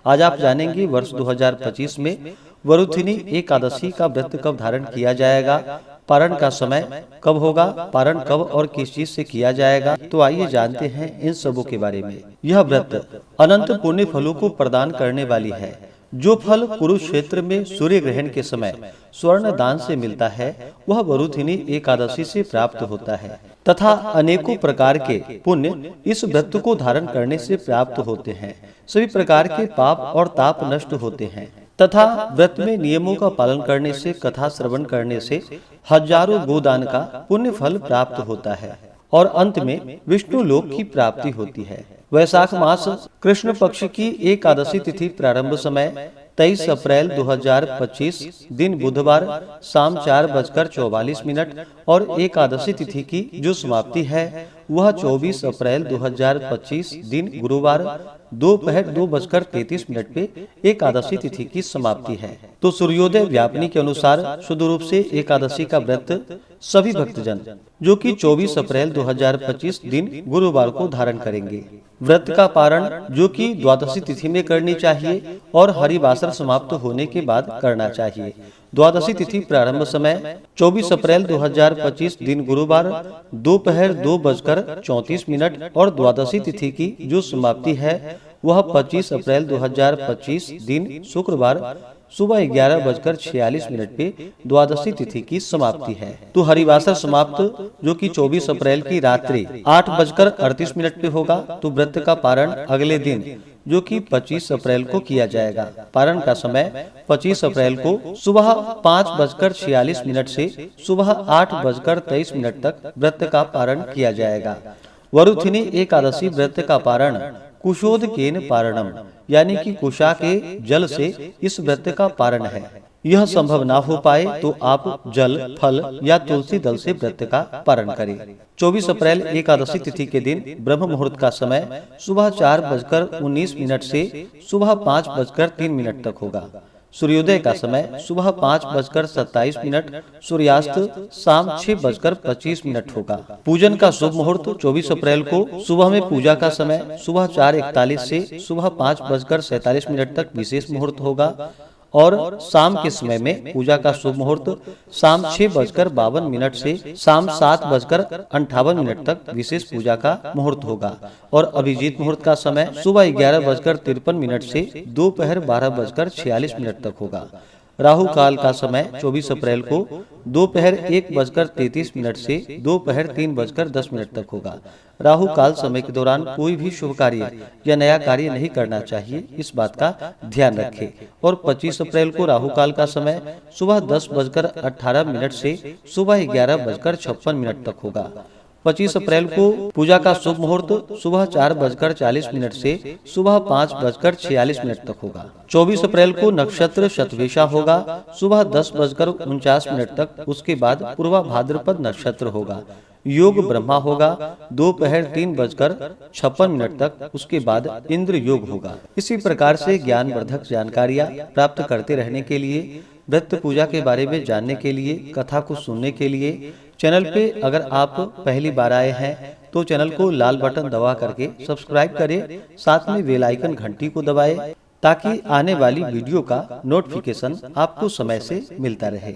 आज आप जानेंगे वर्ष 2025 में वरुथिनी एकादशी का व्रत कब धारण किया जाएगा, पारण का समय कब होगा, पारण कब और किस चीज से किया जाएगा। तो आइए जानते हैं इन सबों के बारे में। यह व्रत अनंत पुण्य फलों को प्रदान करने वाली है। जो फल कुरुक्षेत्र में सूर्य ग्रहण के समय स्वर्ण दान से मिलता है, वह वरुथिनी एकादशी से प्राप्त होता है तथा अनेकों प्रकार के पुण्य इस व्रत को धारण करने से प्राप्त होते हैं। सभी प्रकार के पाप और ताप नष्ट होते हैं तथा व्रत में नियमों का पालन करने से, कथा श्रवण करने से हजारों गोदान का पुण्य फल प्राप्त होता है और अंत में विष्णु लोक की प्राप्ति होती है। वैशाख मास कृष्ण पक्ष की एकादशी तिथि प्रारंभ समय 23 अप्रैल 2025 दिन बुधवार शाम 4:44 और एकादशी तिथि की जो समाप्ति है वह 24 अप्रैल 2025 दिन गुरुवार दोपहर 2:33 पे एकादशी तिथि की समाप्ति है। तो सूर्योदय व्यापनी के अनुसार शुद्ध रूप से एकादशी का व्रत सभी भक्तजन जो कि 24 अप्रैल 2025 दिन गुरुवार को धारण करेंगे। व्रत का पारण जो कि द्वादशी तिथि में करनी चाहिए और हरिवासर समाप्त होने के बाद करना चाहिए। द्वादशी तिथि प्रारंभ समय 24 अप्रैल 2025 दिन गुरुवार दोपहर 2:34 और द्वादशी तिथि की जो समाप्ति है वह 25 अप्रैल 2025 दिन शुक्रवार सुबह 11:46 पे द्वादशी तिथि की समाप्ति है। तो हरिवासर समाप्त जो कि 24 अप्रैल की रात्रि 8:38 पे होगा। तो व्रत का पारण अगले दिन जो कि 25 अप्रैल को किया जाएगा। पारण का समय 25 अप्रैल को सुबह 5:46 से सुबह 8:23 तक व्रत का पारण किया जाएगा। वरुथिनी एकादशी व्रत का पारण कुशोदकेन पारणम यानी कि कुशा के जल से इस व्रत का पारण है। यह संभव ना हो पाए तो आप जल, फल या तुलसी दल से व्रत का पारण करें। 24 अप्रैल एकादशी तिथि के दिन ब्रह्म मुहूर्त का समय सुबह 4:19 से सुबह 5:03 तक होगा। सूर्योदय का समय सुबह 5:27, सूर्यास्त शाम 6:25 होगा। पूजन का शुभ मुहूर्त 24 अप्रैल को सुबह में पूजा का समय सुबह 4:41 से सुबह 5:47 तक विशेष मुहूर्त होगा और शाम के समय में पूजा का शुभ मुहूर्त शाम 6:52 से शाम 7:58 तक विशेष पूजा का मुहूर्त होगा और अभिजीत मुहूर्त का समय सुबह 11:53 से दोपहर 12:46 तक होगा। राहु काल का समय 24 अप्रैल को दोपहर 1:33 से दोपहर 3:10 तक होगा। राहु काल समय के दौरान कोई भी शुभ कार्य या नया कार्य नहीं करना चाहिए, इस बात का ध्यान रखें। और 25 अप्रैल को राहु काल का समय सुबह 10:18 से सुबह 11:56 तक होगा। 25 अप्रैल को पूजा का शुभ मुहूर्त सुबह 4:40 से सुबह 5:46 तक होगा। 24 अप्रैल को नक्षत्र शतभिषा होगा सुबह 10:49 तक। उसके बाद पूर्वा भाद्रपद नक्षत्र होगा। योग ब्रह्मा होगा दोपहर 3:56 तक। उसके बाद इंद्र योग होगा। इसी प्रकार से ज्ञानवर्धक जानकारियाँ प्राप्त करते रहने के लिए, व्रत पूजा के बारे में जानने के लिए, कथा को सुनने के लिए चैनल पे अगर आप पहली बार आए हैं तो चैनल को लाल बटन दबा करके सब्सक्राइब करें, साथ में बेल आइकन घंटी को दबाएं ताकि आने वाली वीडियो का नोटिफिकेशन आपको समय से मिलता रहे।